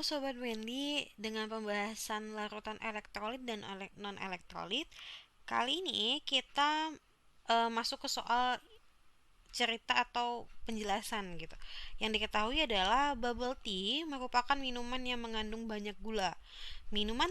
Sobat Wendy, dengan pembahasan larutan elektrolit dan non-elektrolit. Kali ini kita masuk ke soal cerita atau penjelasan gitu. Yang diketahui adalah bubble tea merupakan minuman yang mengandung banyak gula. Minuman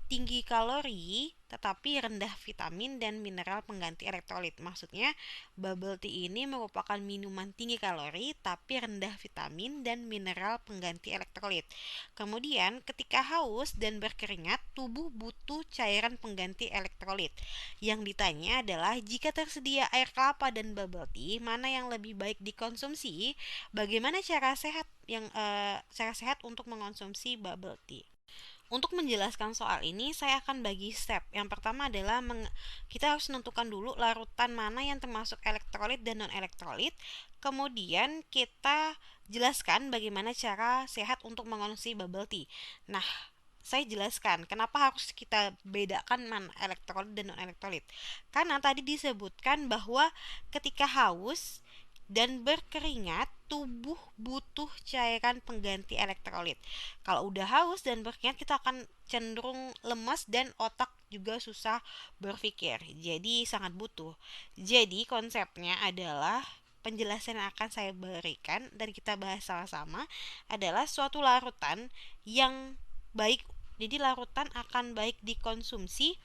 tinggi kalori tetapi rendah vitamin dan mineral pengganti elektrolit. Maksudnya, bubble tea ini merupakan minuman tinggi kalori tapi rendah vitamin dan mineral pengganti elektrolit. Kemudian, ketika haus dan berkeringat, tubuh butuh cairan pengganti elektrolit. Yang ditanya adalah jika tersedia air kelapa dan bubble tea, mana yang lebih baik dikonsumsi? Bagaimana cara sehat untuk mengonsumsi bubble tea? Untuk menjelaskan soal ini, saya akan bagi step. Yang pertama adalah kita harus menentukan dulu larutan mana yang termasuk elektrolit dan non-elektrolit. Kemudian kita jelaskan bagaimana cara sehat untuk mengonsumsi bubble tea. Nah, saya jelaskan kenapa harus kita bedakan mana elektrolit dan non-elektrolit. Karena tadi disebutkan bahwa ketika haus dan berkeringat, tubuh butuh cairan pengganti elektrolit. Kalau udah haus dan berkeringat, kita akan cenderung lemas dan otak juga susah berpikir. Jadi sangat butuh. Jadi konsepnya adalah penjelasan yang akan saya berikan dan kita bahas sama-sama adalah suatu larutan yang baik. Jadi larutan akan baik dikonsumsi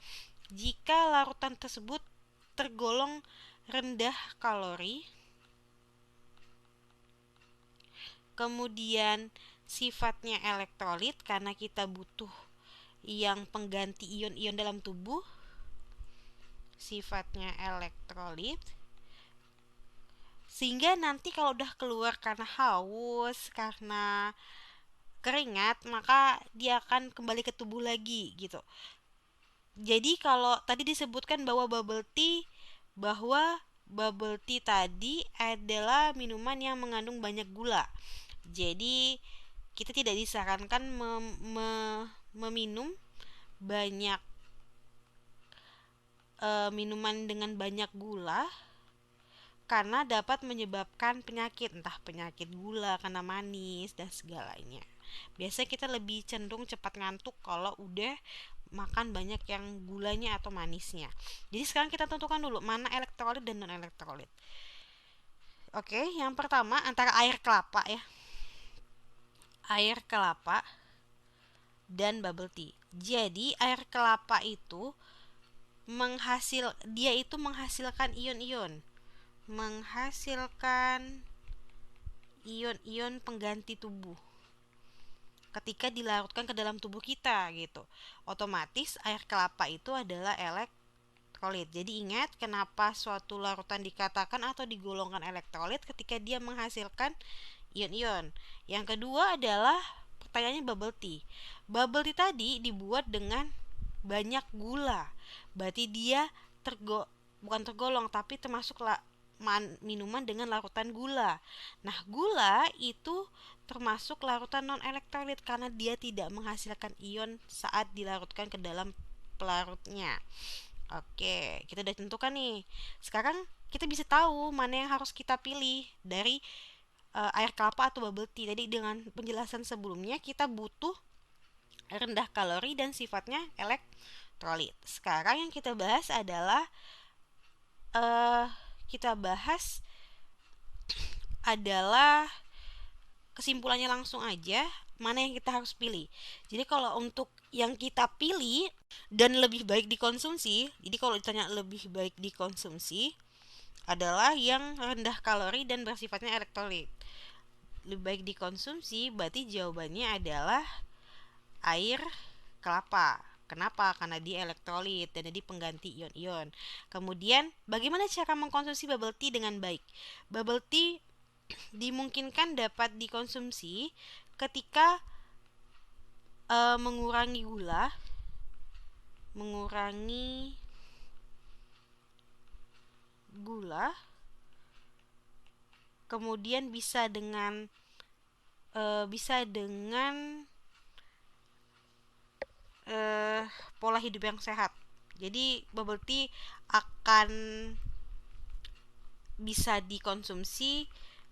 jika larutan tersebut tergolong rendah kalori, kemudian sifatnya elektrolit karena kita butuh yang pengganti ion-ion dalam tubuh, sifatnya elektrolit, sehingga nanti kalau udah keluar karena haus, karena keringat, maka dia akan kembali ke tubuh lagi gitu. Jadi kalau tadi disebutkan bahwa bubble tea tadi adalah minuman yang mengandung banyak gula. Jadi kita tidak disarankan meminum banyak minuman dengan banyak gula karena dapat menyebabkan penyakit, entah penyakit gula karena manis dan segalanya. Biasanya kita lebih cenderung cepat ngantuk kalau udah makan banyak yang gulanya atau manisnya. Jadi sekarang kita tentukan dulu mana elektrolit dan non elektrolit. Oke, yang pertama antara air kelapa ya. Air kelapa dan bubble tea. Jadi air kelapa itu dia itu menghasilkan ion-ion. Menghasilkan ion-ion pengganti tubuh ketika dilarutkan ke dalam tubuh kita gitu. Otomatis air kelapa itu adalah elektrolit. Jadi ingat kenapa suatu larutan dikatakan atau digolongkan elektrolit ketika dia menghasilkan ion-ion. Yang kedua adalah pertanyaannya bubble tea. Bubble tea tadi dibuat dengan banyak gula. Berarti dia bukan tergolong tapi termasuk minuman dengan larutan gula. Nah, gula itu termasuk larutan non-elektrolit karena dia tidak menghasilkan ion saat dilarutkan ke dalam pelarutnya. Oke, kita udah tentukan nih. Sekarang kita bisa tahu mana yang harus kita pilih dari air kelapa atau bubble tea. Tadi dengan penjelasan sebelumnya kita butuh rendah kalori dan sifatnya elektrolit. Sekarang yang kita bahas adalah uh, kita bahas adalah kesimpulannya langsung aja mana yang kita harus pilih. Jadi kalau untuk yang kita pilih dan lebih baik dikonsumsi, jadi kalau ditanya lebih baik dikonsumsi adalah yang rendah kalori dan bersifatnya elektrolit. Lebih baik dikonsumsi berarti jawabannya adalah air kelapa. Kenapa? Karena dia elektrolit dan jadi pengganti ion-ion. Kemudian, bagaimana cara mengkonsumsi bubble tea dengan baik? Bubble tea dimungkinkan dapat dikonsumsi ketika mengurangi gula, kemudian bisa dengan pola hidup yang sehat. Jadi bubble tea akan bisa dikonsumsi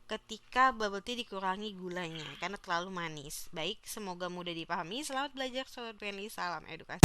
ketika bubble tea dikurangi gulanya karena terlalu manis. Baik, semoga mudah dipahami. Selamat belajar Sobat Friendly, salam edukasi.